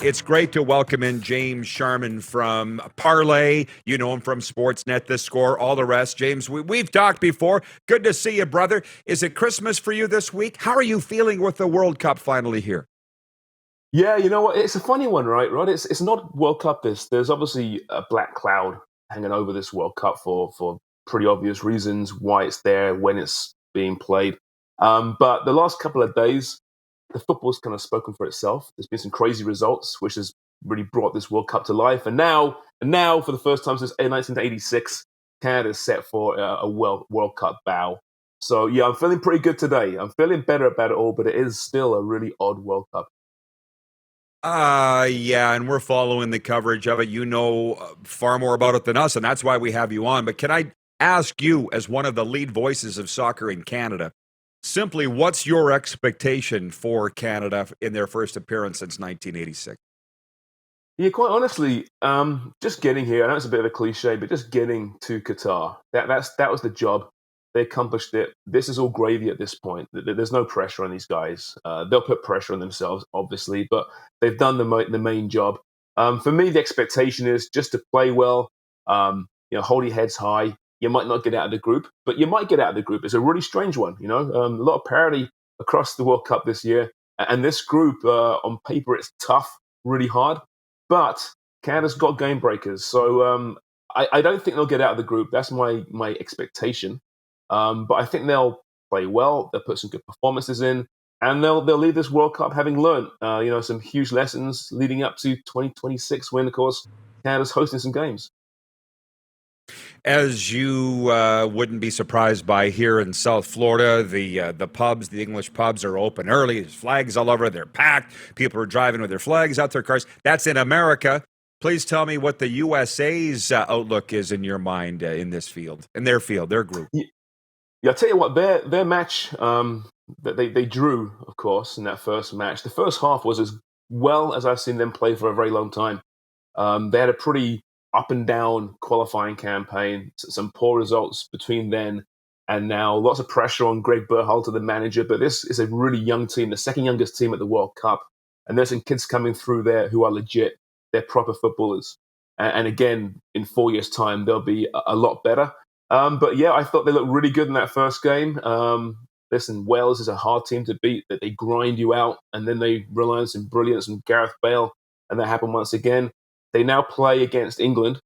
It's great to welcome in James Sharman from Parlay. You know him from Sportsnet, The Score, all the rest. James, we've talked before. Good to see you, brother. Is it Christmas for you this week? How are you feeling with the World Cup finally here? Yeah, you know what? It's a funny one, right, Rod? It's not World Cup. There's obviously a black cloud hanging over this World Cup for pretty obvious reasons why it's there, when it's being played. But the last couple of days, the football's kind of spoken for itself. There's been some crazy results, which has really brought this World Cup to life. And now, for the first time since 1986, Canada's set for a World Cup bow. So yeah, I'm feeling pretty good today. I'm feeling better about it all, but it is still a really odd World Cup. Yeah, and we're following the coverage of it. You know far more about it than us, and that's why we have you on. But can I ask you, as one of the lead voices of soccer in Canada, simply what's your expectation for Canada in their first appearance since 1986? Yeah, quite honestly, just getting here. I know it's a bit of a cliche, but just getting to Qatar. That was the job. They accomplished it. This is all gravy at this point. There's no pressure on these guys. They'll put pressure on themselves, obviously, but they've done the main job. For me, the expectation is just to play well. Hold your heads high. You might not get out of the group, but you might get out of the group. It's a really strange one. A lot of parity across the World Cup this year, and this group, on paper, it's tough, really hard, but Canada's got game breakers, so I don't think they'll get out of the group. That's my expectation. But I think they'll play well. They'll put some good performances in, and they'll leave this World Cup having learned some huge lessons leading up to 2026, when of course Canada's hosting some games. As you wouldn't be surprised by, here in South Florida, the pubs, the English pubs, are open early. There's flags all over. They're packed. People are driving with their flags out their cars. That's in America. Please tell me what the USA's outlook is in your mind in this field, their group. Yeah, I'll tell you what, their match that they drew, of course, in that first match. The first half was as well as I've seen them play for a very long time. They had a pretty up and down qualifying campaign, some poor results between then and now. Lots of pressure on Greg Berhalter, the manager, but this is a really young team, the second youngest team at the World Cup. And there's some kids coming through there who are legit. They're proper footballers. And again, in 4 years' time, they'll be a lot better. But yeah, I thought they looked really good in that first game. Listen, Wales is a hard team to beat, that they grind you out, and then they rely on some brilliance from Gareth Bale, and that happened once again. They now play against England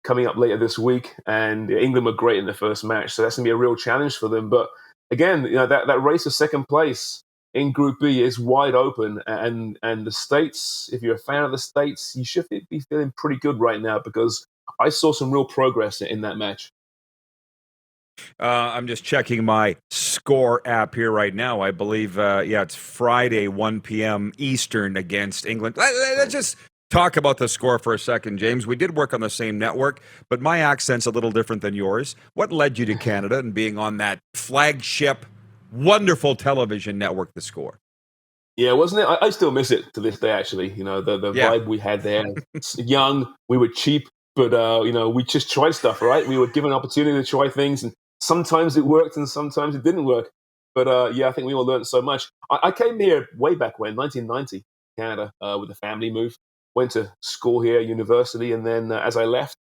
coming up later this week, and England were great in the first match, so that's going to be a real challenge for them. But again, that race for second place in Group B is wide open, and the States, if you're a fan of the States, you should be feeling pretty good right now, because I saw some real progress in that match. I'm just checking my score app here right now. I believe, it's Friday, 1 p.m. Eastern against England. Let's just talk about the score for a second, James. We did work on the same network, but my accent's a little different than yours. What led you to Canada and being on that flagship, wonderful television network, The Score? Yeah, wasn't it? I still miss it to this day. Actually, the Yeah. vibe we had there. Young, we were cheap, but we just tried stuff. Right, we were given an opportunity to try things, and sometimes it worked, and sometimes it didn't work. But yeah, I think we all learned so much. I came here way back when, 1990, Canada, with a family move. Went to school here, university, and then as I left,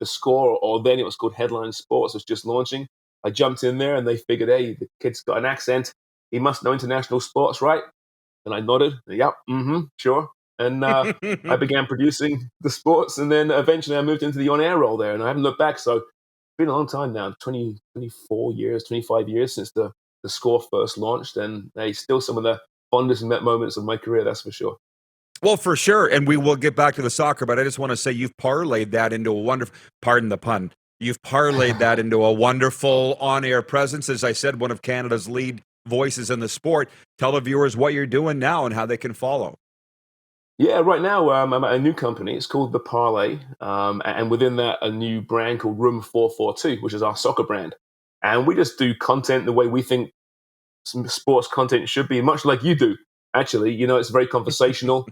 the Score, or then it was called Headline Sports, was just launching. I jumped in there, and they figured, hey, the kid's got an accent. He must know international sports, right? And I nodded, yep, sure. And I began producing the sports, and then eventually I moved into the on-air role there, and I haven't looked back. So it's been a long time now, 20, 24 years, 25 years since the Score first launched, and hey, still some of the fondest moments of my career, that's for sure. Well, for sure. And we will get back to the soccer, but I just want to say you've parlayed that into a wonderful, pardon the pun, you've parlayed that into a wonderful on air presence. As I said, one of Canada's lead voices in the sport. Tell the viewers what you're doing now and how they can follow. Yeah, right now I'm at a new company. It's called The Parlay, and within that, a new brand called Room 442, which is our soccer brand. And we just do content the way we think some sports content should be, much like you do. Actually, it's very conversational.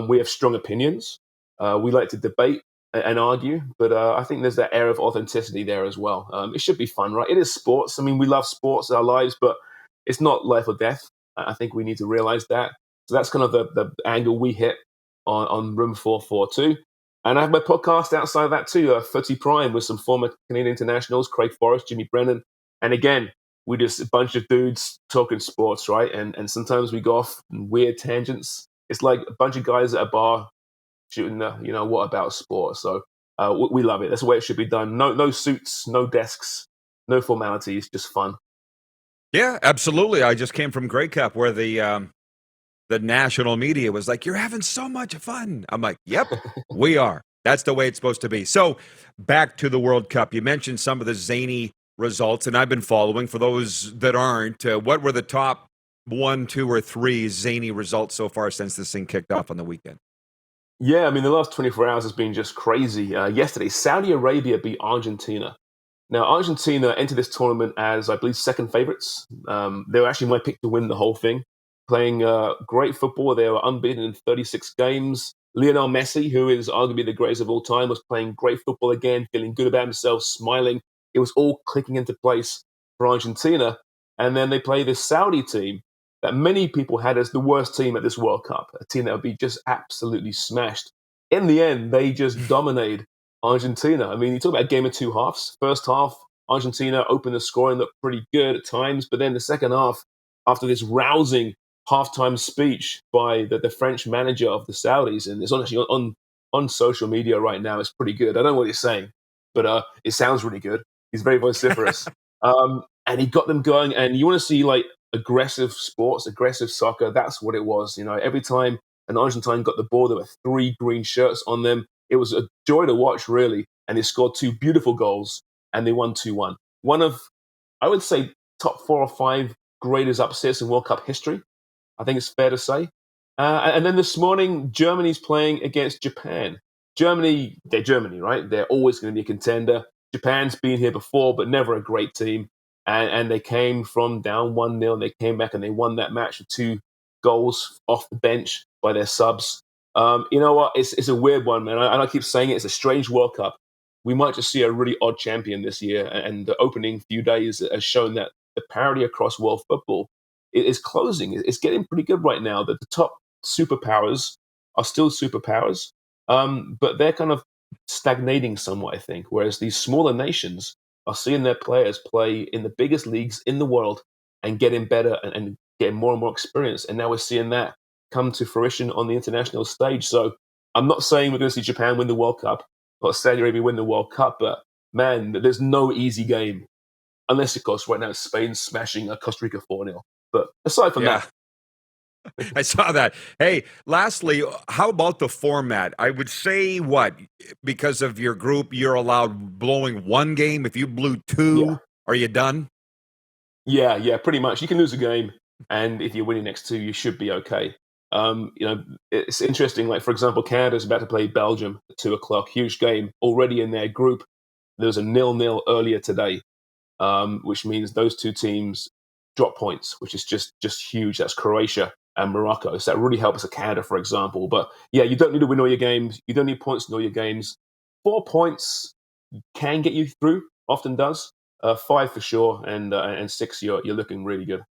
We have strong opinions. We like to debate and argue, but I think there's that air of authenticity there as well. It should be fun, right? It is sports. I mean, we love sports in our lives, but it's not life or death. I think we need to realize that. So that's kind of the angle we hit. on Room 442. And I have my podcast outside of that too, 30 Prime, with some former Canadian internationals, Craig Forrest, Jimmy Brennan. And again, we just a bunch of dudes talking sports, right? And sometimes we go off in weird tangents. It's like a bunch of guys at a bar shooting, what about sports? So we love it. That's the way it should be done. No suits, no desks, no formalities, just fun. Yeah, absolutely. I just came from Grey Cup where the national media was like, "You're having so much fun." I'm like, "Yep, we are." That's the way it's supposed to be. So back to the World Cup. You mentioned some of the zany results, and I've been following. For those that aren't, what were the top 1, 2, or 3 zany results so far since this thing kicked off on the weekend? Yeah, I mean, the last 24 hours has been just crazy. Yesterday, Saudi Arabia beat Argentina. Now, Argentina entered this tournament as, I believe, second favorites. They were actually my pick to win the whole thing. Playing great football. They were unbeaten in 36 games. Lionel Messi, who is arguably the greatest of all time, was playing great football again, feeling good about himself, smiling. It was all clicking into place for Argentina. And then they play this Saudi team that many people had as the worst team at this World Cup, a team that would be just absolutely smashed. In the end, they just dominated Argentina. I mean, you talk about a game of two halves. First half, Argentina opened the scoring, looked pretty good at times, but then the second half, after this rousing halftime speech by the French manager of the Saudis, and it's actually on social media right now, it's pretty good. I don't know what he's saying, but it sounds really good. He's very vociferous. And he got them going, and you want to see like aggressive sports, aggressive soccer. That's what it was. Every time an Argentine got the ball, there were 3 green shirts on them. It was a joy to watch, really. And they scored 2 beautiful goals, and they won 2-1. One of, I would say, top 4 or 5 greatest upsets in World Cup history. I think it's fair to say. And then this morning, Germany's playing against Japan. Germany, they're Germany, right? They're always going to be a contender. Japan's been here before, but never a great team. And they came from down 1-0, and they came back and they won that match with 2 goals off the bench by their subs. You know what? It's a weird one, man. I keep saying it. It's a strange World Cup. We might just see a really odd champion this year. And the opening few days has shown that the parity across world football is closing. It's getting pretty good right now. That the top superpowers are still superpowers, but they're kind of stagnating somewhat, I think. Whereas these smaller nations are seeing their players play in the biggest leagues in the world and getting better and getting more and more experience. And now we're seeing that come to fruition on the international stage. So I'm not saying we're going to see Japan win the World Cup or Saudi Arabia win the World Cup, but man, there's no easy game. Unless, of course, right now Spain's smashing Costa Rica 4-0. But aside from that, I saw that. Hey, lastly, how about the format? I would say because of your group, you're allowed blowing 1 game. If you blew 2, are you done? Yeah, pretty much. You can lose a game, and if you're winning next 2, you should be okay. It's interesting. Like, for example, Canada's about to play Belgium at 2:00. Huge game already in their group. There was a 0-0 earlier today, which means those 2 teams drop points, which is just huge. That's Croatia and Morocco. So that really helps Canada, for example. But yeah, you don't need to win all your games. You don't need points in all your games. 4 points can get you through, often does. 5 for sure, and 6, you're looking really good.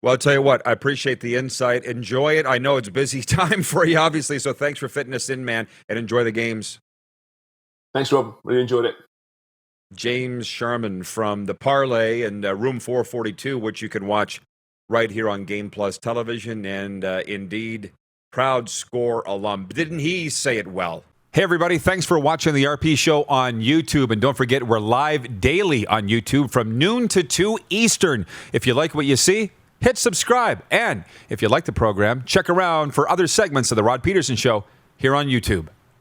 Well, I'll tell you what, I appreciate the insight. Enjoy it. I know it's busy time for you, obviously, so thanks for fitting us in, man, and enjoy the games. Thanks, Rob. Really enjoyed it. James Sharman from the Parlay and Room 442, which you can watch right here on Game Plus Television, and indeed, proud Score alum. Didn't he say it well? Hey, everybody. Thanks for watching the RP Show on YouTube. And don't forget, we're live daily on YouTube from noon to 2 Eastern. If you like what you see, hit subscribe. And if you like the program, check around for other segments of the Rod Pedersen Show here on YouTube.